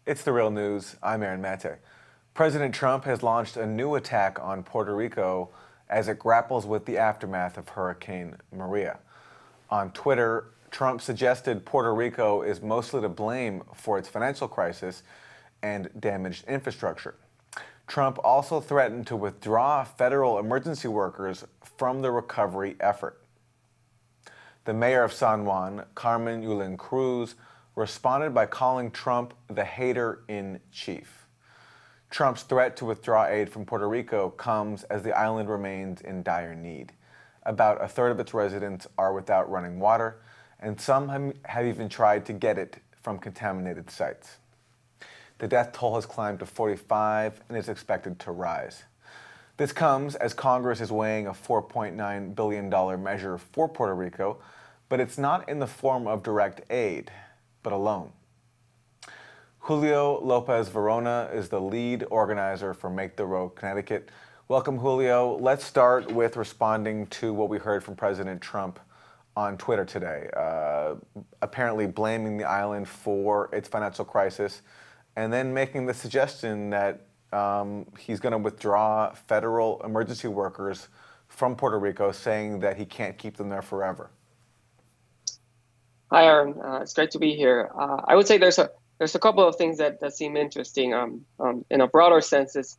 It's the real news. I'm Aaron Mate. President Trump has launched a new attack on Puerto Rico as it grapples with the aftermath of Hurricane Maria. On Twitter, Trump suggested Puerto Rico is mostly to blame for its financial crisis and damaged infrastructure. Trump also threatened to withdraw federal emergency workers from the recovery effort. The mayor of San Juan, Carmen Yulín Cruz, responded by calling Trump the hater-in-chief. Trump's threat to withdraw aid from Puerto Rico comes as the island remains in dire need. About a third of its residents are without running water, and some have even tried to get it from contaminated sites. The death toll has climbed to 45 and is expected to rise. This comes as Congress is weighing a $4.9 billion measure for Puerto Rico, but it's not in the form of direct aid, but a loan. Julio Lopez Verona is the lead organizer for Make the Road Connecticut. Welcome, Julio. Let's start with responding to what we heard from President Trump on Twitter today, apparently blaming the island for its financial crisis, and then making the suggestion that he's going to withdraw federal emergency workers from Puerto Rico, saying that he can't keep them there forever. Hi, Aaron. It's great to be here. I would say there's a couple of things that seem interesting. In a broader sense, this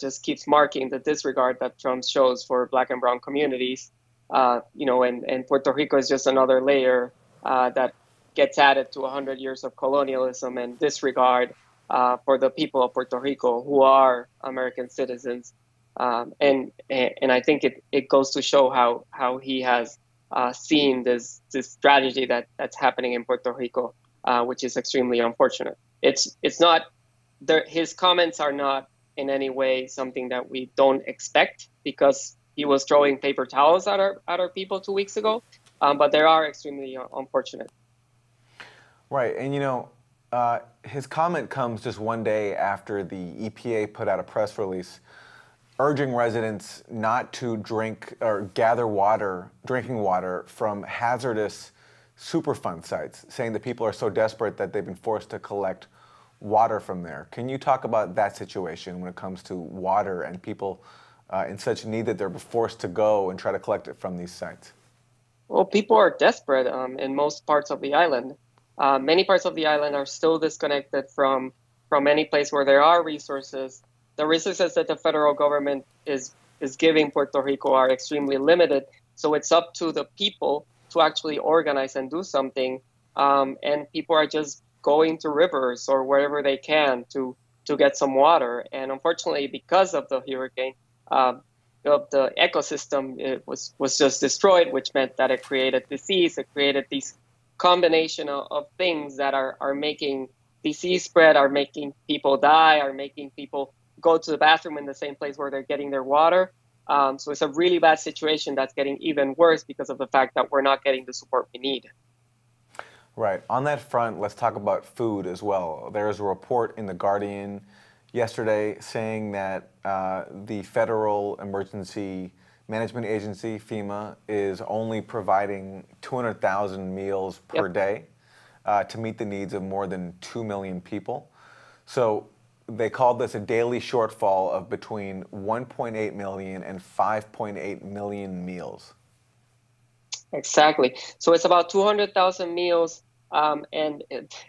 just keeps marking the disregard that Trump shows for Black and Brown communities. And Puerto Rico is just another layer that gets added to 100 years of colonialism and disregard for the people of Puerto Rico who are American citizens. And I think it goes to show how he has seen this strategy that's happening in Puerto Rico, which is extremely unfortunate. It's not his comments are not in any way something that we don't expect, because he was throwing paper towels at our people 2 weeks ago, but they are extremely unfortunate. Right, and his comment comes just one day after the EPA put out a press release urging residents not to drink or gather drinking water from hazardous Superfund sites, saying that people are so desperate that they've been forced to collect water from there. Can you talk about that situation when it comes to water and people in such need that they're forced to go and try to collect it from these sites? Well, people are desperate in most parts of the island. Many parts of the island are still disconnected from any place where there are resources. The resources that the federal government is giving Puerto Rico are extremely limited. So it's up to the people to actually organize and do something. And people are just going to rivers or wherever they can to get some water. And unfortunately, because of the hurricane, the ecosystem was just destroyed, which meant that it created disease. It created these combination of things that are making disease spread, are making people die, are making people go to the bathroom in the same place where they're getting their water. So it's a really bad situation that's getting even worse because of the fact that we're not getting the support we need. Right. On that front, let's talk about food as well. There is a report in The Guardian yesterday saying that the Federal Emergency Management Agency, FEMA, is only providing 200,000 meals per day to meet the needs of more than 2 million people. So they called this a daily shortfall of between 1.8 million and 5.8 million meals. Exactly. So it's about 200,000 meals. And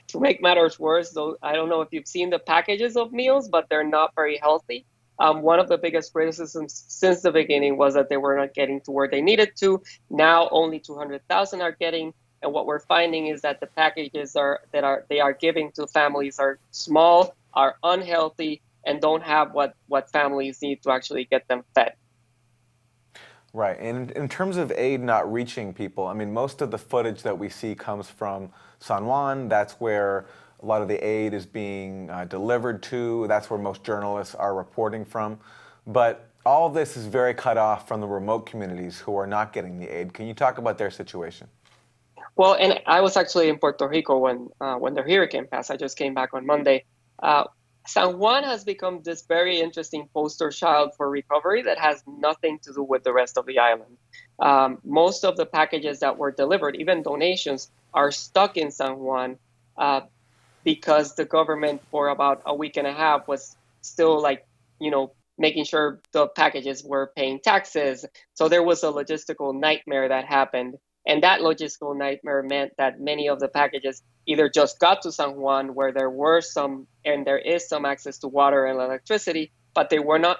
to make matters worse, though, I don't know if you've seen the packages of meals, but they're not very healthy. One of the biggest criticisms since the beginning was that they were not getting to where they needed to. Now only 200,000 are getting. And what we're finding is that the packages they are giving to families are small, are unhealthy, and don't have what families need to actually get them fed. Right. And in terms of aid not reaching people, I mean, most of the footage that we see comes from San Juan. That's where a lot of the aid is being delivered to. That's where most journalists are reporting from. But all of this is very cut off from the remote communities who are not getting the aid. Can you talk about their situation? Well, and I was actually in Puerto Rico when the hurricane passed. I just came back on Monday. San Juan has become this very interesting poster child for recovery that has nothing to do with the rest of the island. Most of the packages that were delivered, even donations, are stuck in San Juan because the government for about a week and a half was still like, making sure the packages were paying taxes. So there was a logistical nightmare that happened. And that logistical nightmare meant that many of the packages either just got to San Juan, where there were some, and there is some access to water and electricity, but they were not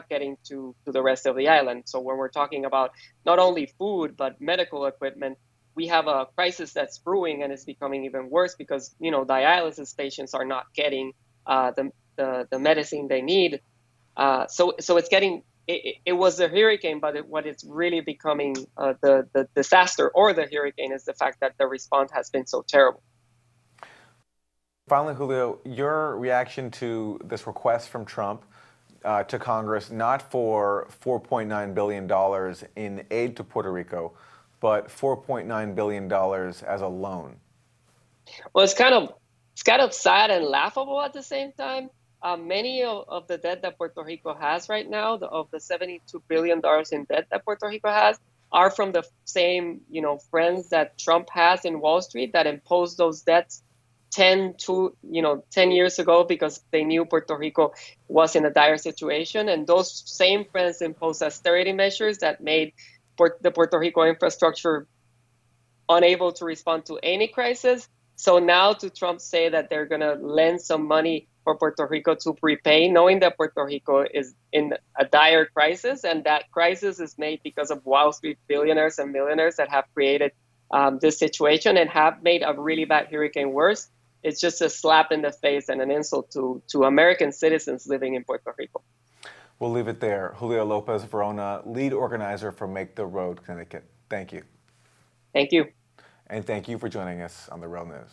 getting to the rest of the island. So when we're talking about not only food, but medical equipment, we have a crisis that's brewing, and it's becoming even worse because, dialysis patients are not getting the medicine they need. So it's getting, it was a hurricane, but what it's really becoming, the disaster or the hurricane, is the fact that the response has been so terrible. Finally, Julio, your reaction to this request from Trump to Congress, not for $4.9 billion in aid to Puerto Rico, but $4.9 billion as a loan? Well, it's kind of sad and laughable at the same time. Many of the debt that Puerto Rico has right now, of the $72 billion in debt that Puerto Rico has, are from the same, friends that Trump has in Wall Street that imposed those debts 10 years ago because they knew Puerto Rico was in a dire situation. And those same friends imposed austerity measures that made the Puerto Rico infrastructure unable to respond to any crisis. So now to Trump say that they're going to lend some money for Puerto Rico to prepay, knowing that Puerto Rico is in a dire crisis, and that crisis is made because of Wall Street billionaires and millionaires that have created this situation and have made a really bad hurricane worse. It's just a slap in the face and an insult to American citizens living in Puerto Rico. We'll leave it there. Julio Lopez, Verona, lead organizer for Make the Road, Connecticut. Thank you. Thank you. And thank you for joining us on The Real News.